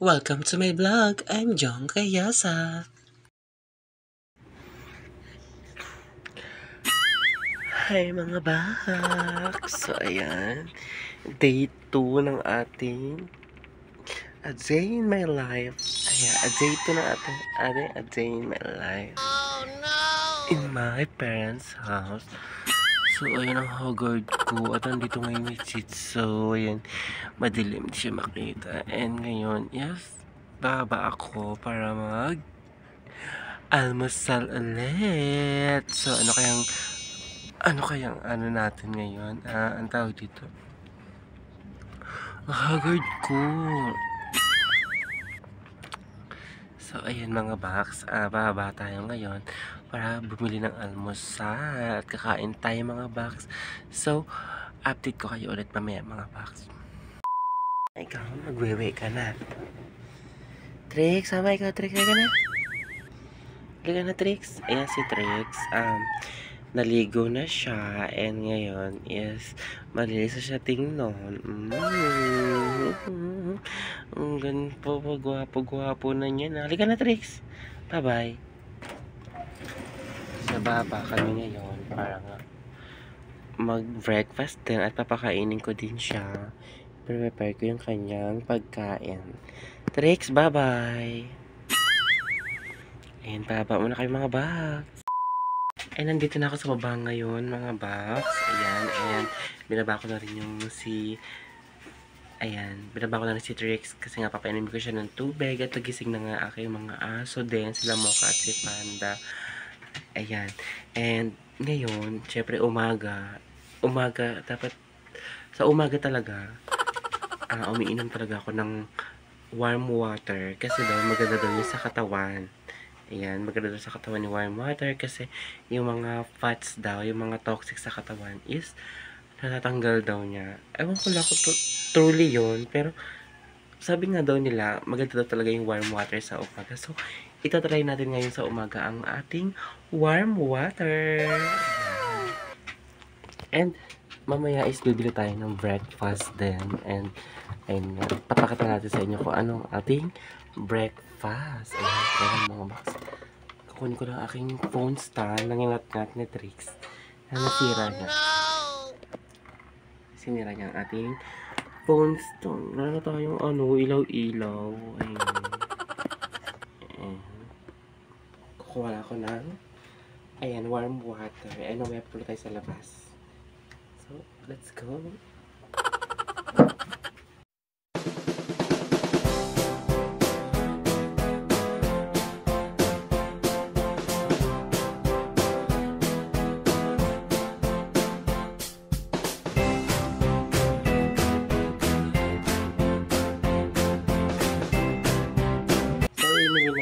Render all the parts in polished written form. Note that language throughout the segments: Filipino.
Welcome to my vlog. I'm Jong Kayasa. Hi mga baks! So ayan, day 2 ng ating A Day in My Life. Ayan, a day 2 ng ating A Day in My Life. Oh no! In my parents' house. So ayan ang haggard ko at nandito ngayon yung Chitso. Ayan, madilim siya makita. And ngayon, yes, baba ako para almusal ulit. So ano natin ngayon? Ang tawag dito? Ang haggard ko. So ayan mga baks, bababa tayo ngayon para bumili ng almusal at kakain tayo mga baks. So, update ko kayo ulit mamaya mga baks. Ikaw, magwewe ka na. Trix, sama ikaw, Trix, ka na. Liga na, Trix. Ayan si Trix. Naligo na siya. And ngayon is malinis na siya tingnan. Ang ganpo, gwapo na niya na. Liga na, Trix. Bye-bye. Sa baba kami ngayon para nga mag-breakfast din at papakainin ko din siya. Prepare ko yung kanyang pagkain. Trix, bye-bye. Ayan, baba muna kayo mga baks. Ay, nandito na ako sa baba ngayon mga baks. Ayan, and binaba ko na rin binaba ko na rin si Trix kasi nga papainom ko siya ng tubig at nagising na nga aking mga aso din, sila Mocha at si Panda. Ayan, and ngayon, syempre umaga, dapat sa umaga talaga, umiinom talaga ako ng warm water kasi daw maganda daw yun sa katawan. Ayan, maganda daw sa katawan ni warm water kasi yung mga fats daw, yung mga toxic sa katawan is natatanggal daw niya. Ewan ko lang kung truly yun, pero sabi nga daw nila, maganda daw talaga yung warm water sa umaga. So, itatry natin ngayon sa umaga ang ating warm water. And, mamaya is bibili tayo ng breakfast din. And papakita natin sa inyo kung anong ating breakfast. Ayan, mga box. Kukunin ko lang aking phone stand. Nangingat-ngat ni Trix. Nasira niya. Sinira niya ang ating phone stand. Wala na tayong ilaw-ilaw. Ayan. Kukuha ko ng warm water. And mamaya pulo tayo sa labas. So, let's go.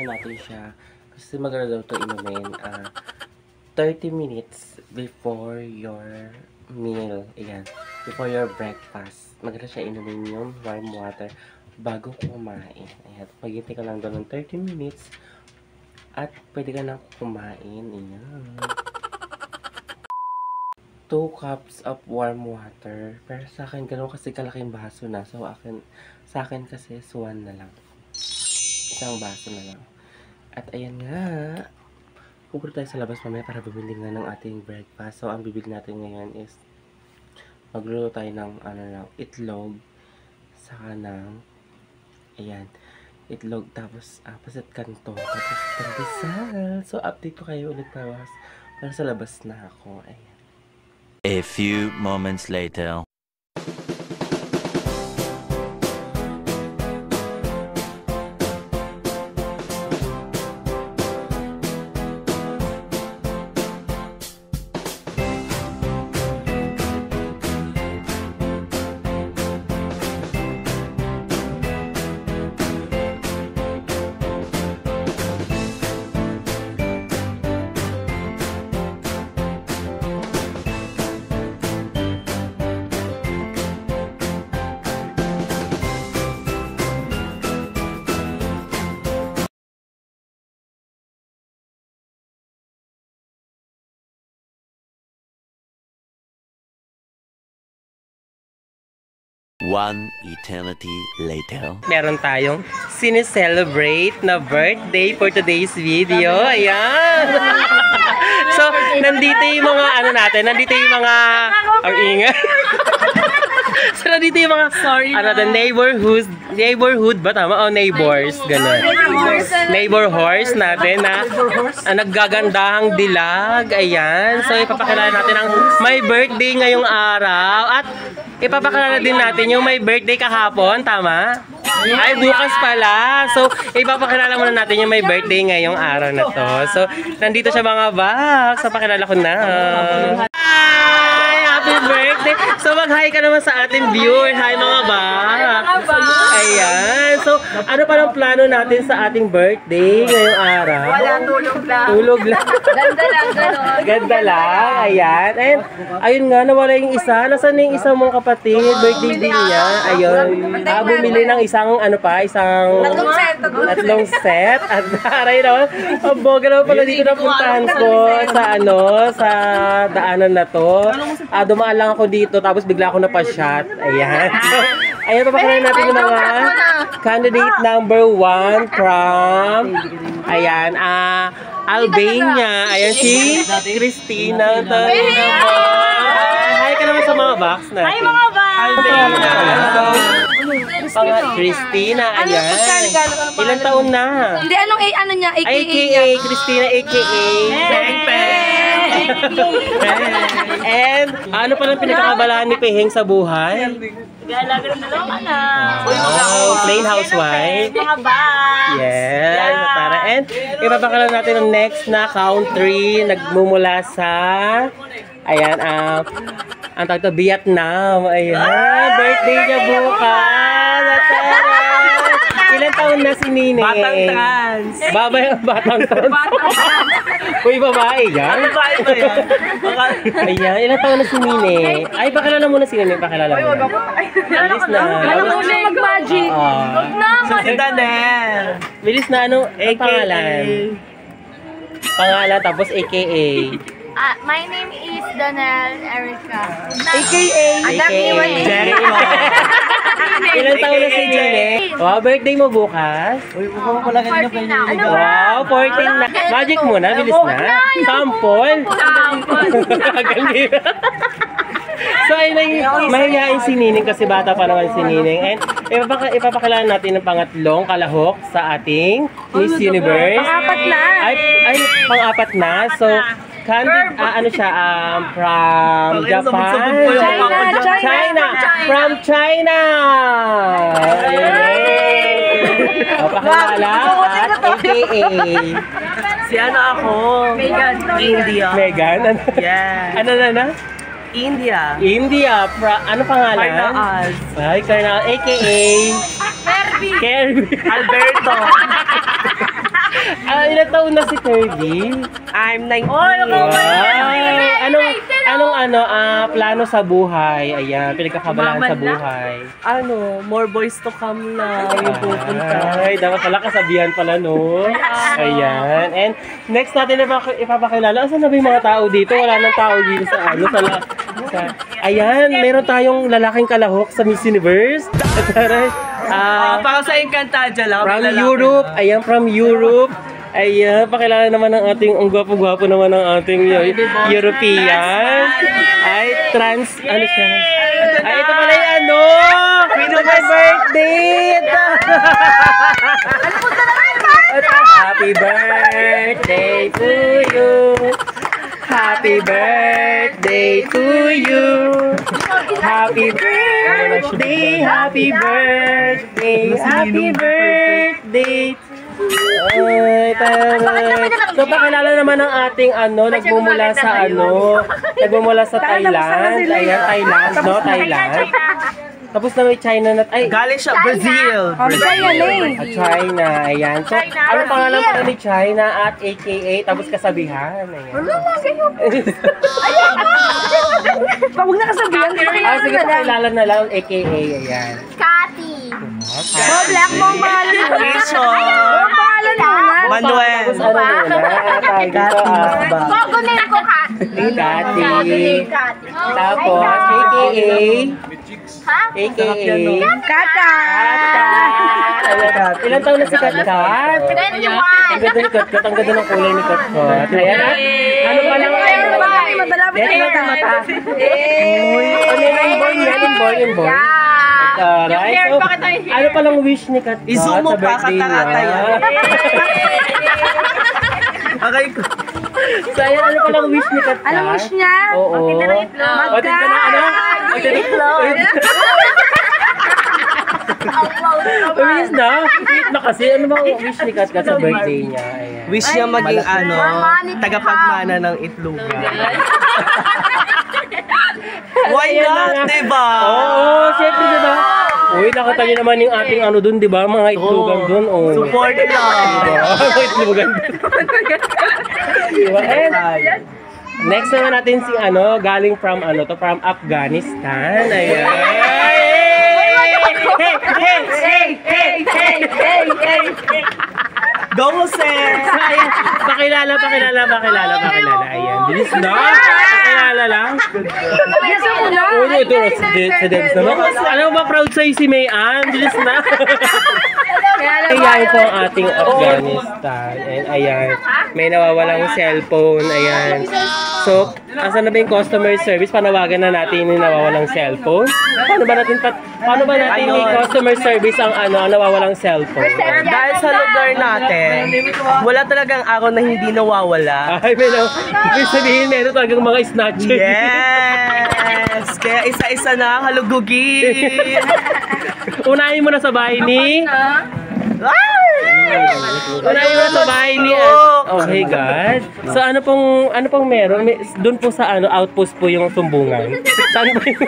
Natin siya kasi maganda daw ito inumin 30 minutes before your meal. Ayan, before your breakfast maganda siya inumin yung warm water bago kumain. Ayan, maghintay ka lang doon ng 30 minutes at pwede ka nang kumain. Ayan, 2 cups of warm water, pero sa akin gano'n kasi kalaking baso na, so sa akin kasi 1 na lang, isang baso na lang. At ayan nga, pupunta tayo sa labas mamaya para bumili nga ng ating breakfast. So, ang bibili natin ngayon is magluluto tayo ng itlog, saka ng itlog, tapos pasit kanto, tapos pandesal. So, update ko kayo ulit para sa labas na ako. Ayan. A few moments later. One eternity later. Meron tayong sineselebrate na birthday for today's video. Ayan. So, nandito yung mga ano natin, nandito yung mga ingay. So, nandito yung mga the neighborhood ba tama? O neighbors, ganun. Neighbor horse natin na naggagandahang dilag. Ayan. So, ipapakilala natin ang may birthday ngayong araw. At ipapakilala din natin yung may birthday kahapon, tama? Ay, bukas pala. So, ipapakilala muna natin yung may birthday ngayong araw na to. So, nandito siya mga box. So, pakilala ko na. Hi! Happy birthday! So, mag-hi ka naman sa ating viewer. Hi mga box! Ayan. So, ano pa ng plano natin sa ating birthday ngayong araw? Wala, tulog lang. Tulog lang. Ganda lang, gano'n. Ganda lang. Ayan. And, ayun nga, nawala yung isa. Nasaan na yung isang mong kapatid? Birthday din niya. Ayun. Bumili ng isang, isang... Tatlong set. At aray naman. Ang boga naman pala dito na puntahan ko sa daanan na to. Dumaan lang ako dito, tapos bigla ako napashot. Ayan. So, ayan, papakilala natin yung mga candidate number 1 from, ayan, Albania. Ayan si Christina. Hi ka naman sa mga box natin. Hi mga box! Albania. So, Christina, ayan. Ilang taon na? Hindi, ano niya? AKA, Christina, AKA. And, ano pa lang pinagkakabalahan ni Peheng sa buhay? Galagan na lang, anak. Plain housewife. Mga box. Yes, tara. And, ipapakala natin ang next na country. Nagmumula sa, ayan, ang tawag to, Vietnam. Ayan, birthday niya bukas. Ilan taon na si Nini? Batang trans. Batang trans. Uy, babae yan? Babae ba yan? Ayan, ilan taon na si Nini? Ay, pakilala muna si Nini, pakilala mo. Bilis na. Alam mo na mag-magic. Huwag na, Si Danel. Bilis na, ano ang pangalan? Pangalan, tapos AKA. My name is Danelle Erica. AKA. Jerry. Ilan taon na si Nini? Wow, birthday mo bukas? Uy, mukhang ko lang kanina pa yun. Wow, 14 na. Magic muna, bilis na. Sample. So, ayun, mahihain si Nining kasi bata pa naman si Nining. And ipapakilala natin ang pangatlong kalahok sa ating Miss Universe. Pang-apat na. Ay, pang-apat na. So, candid, siya, from Japan. China. From China. Pakilala at AKA. Si ako? Megan. India. Megan? Yes. Ano na? India. India. Ano pangalan? Carnaal. Ay, Carnaal. AKA. Kirby. Alberto. Ilan taon na si Kirby? I'm 19. Anong plano sa buhay? Ayan, pinagkakabalahan sa buhay. More boys to come na yung pupunta. Ay, dapat pala kasabihan pala, no? Ayan. And next natin ipapakilala. Saan na ba yung mga tao dito? Wala nang tao dito ayan, meron tayong lalaking kalahok sa Miss Universe. Para sa Encantadia lang. From Europe. Ayan, from Europe. Ayan, pakilala naman ang ating, ang gwapo-gwapo naman ng ating European. Ay, trans, ano siya? Ay, ito pala yung Queen of my birthday! Happy birthday to you! Happy birthday to you! Happy birthday! Happy birthday! Happy birthday! Ay, taray. So, pakilala naman ang ating nagmumula sa Thailand. Ayan, Thailand, no? Thailand. Tapos na may China na, Galing siya, Brazil. China, ayan. So, ano pangalan pala ni China at AKA, tapos kasabihan, ayan. Huwag na kasabihan. Sige, pakilala na lang, AKA, ayan. Cathy. Black mo ang pangalan mo. Pangalan mo na. Manuel. Tapos ano muna, tawag dito, Gogonin ko, Cathy. Cathy. Tapos, AKA, Ha? AKA Kaka! Ilan taon na si Katkat? 21! Ang ganda ni Katkat, ang ganda ng kulay ni Katkat. Ayan at ano pa lang Madalapit Yan yung mata. Uy, ano yung inborn yan? Inborn. Alright, so ano palang wish ni Katkat I-zoom mo sa pa, birthday katarata niya? yan. Okay ko. So ayan, ano palang wish ni Katkat? Anong wish niya? Oo. Magkita ng itlog. O, tignan na ano? Magkita ng itlog. Wish na? Sweet na kasi. Ano bang wish ni Katkat sa birthday niya? Ayan. Wish niya maging tagapagmana ng itlogan. Why not, diba? Oo, syempre diba? Uy, nakita niyo naman yung ating ano dun, diba? Mga itlogan dun. Oh. Support lang. Mga itlogan dun. Diba? And, next naman natin si ano, galing from ano to, from Afghanistan. Ayan. Hey! Go, Jose! Ayan, pakilala. Ayan, bilis na. Pakilala lang. Gusto mo na? Oo, ito, sa Debs naman. Alam mo ba, proud sa'yo si Mayan? Bilis na. Ayan po ang ating Afghanistan. And ayan, may nawawalang cellphone. Ayan. So, asan na ba yung customer service? Panawagan na natin yung nawawalang cellphone. Paano ba natin may customer service ang ano, ang nawawalang cellphone? Dahil sa lugar natin, wala talagang araw na hindi nawawala. Ay, may sabihin, meron talagang mga snatcher. Yes! Kaya isa-isa na halugugin. Unahin mo na sa bahay ni... Unahin mo na sa bahay ni... Oh my God. So ano pong meron? Doon po sa ano, outpost po yung sumbungan. Saan po yung...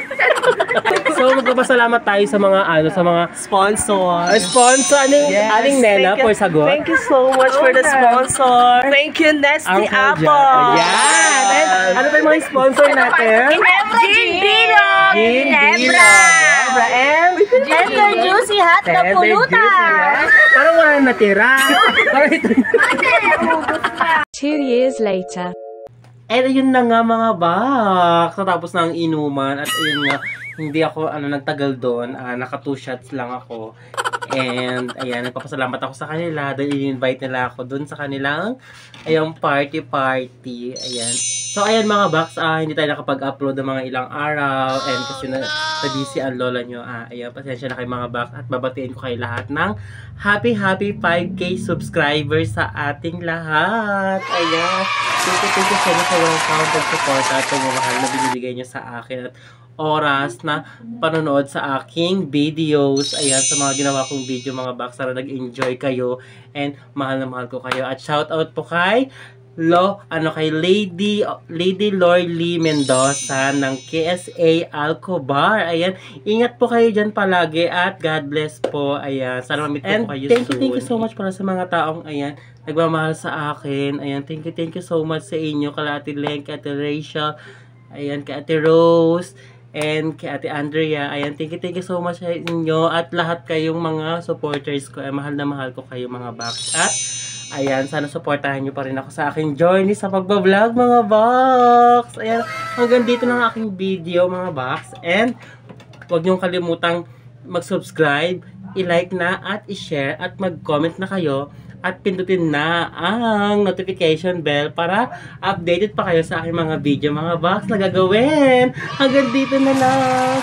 So magpapasalamat tayo sa mga ano, sa mga Sponsor. sponsor. Aling Nena for sagot. Thank you so much for the sponsor. Thank you, Nesty Apple. Ayan. And ano pa yung mga sponsor natin? Ginebra! Ginebra. And Tender Juicy Hot na pulutan! parang wala na natira. Parang ito. 2 years later. And ayun na nga mga box. Natapos na ang inuman. At ayun nga, hindi ako nagtagal doon. Naka 2 shots lang ako. And ayan, nagpapasalamat ako sa kanila. Dahil i-invite nila ako doon sa kanilang party. Ayan. So ayan mga box, hindi tayo nakapag-upload ng mga ilang araw. And kasi na-busy ang lola nyo. Ayan, pasensya na kayo mga box. At babatiin ko kayo lahat ng happy 5K subscribers sa ating lahat. Ayan. Thank you so much sa walang count support at pagmamahal na binibigay nyo sa akin at oras na panonood sa aking videos. Ayan, sa mga ginawa kong video mga box, sana nag-enjoy kayo and mahal na mahal ko kayo. At shout out po kay Lady Lorly Mendoza ng KSA Alcobar. Ayan, ingat po kayo dyan palagi at God bless po. Ayan, sana mamit po kayo soon. Thank you so much para sa mga taong ayan, nagmamahal sa akin. Ayan, thank you so much sa inyo. Kala Ate Len, kay Ate Rachel, ayan, kay Ate Rose, and kay Ate Andrea. Ayan, thank you so much sa inyo. At lahat kayong mga supporters ko. Mahal na mahal ko kayo mga box. At ayan, sana supportahan nyo pa rin ako sa aking journey sa pagbablog mga box. Ayan, hanggang dito na ang aking video mga box. And huwag nyong kalimutang mag-subscribe, i-like na at i-share at mag-comment na kayo. At pindutin na ang notification bell para updated pa kayo sa aking mga video mga box na gagawin. Hanggang dito na lang.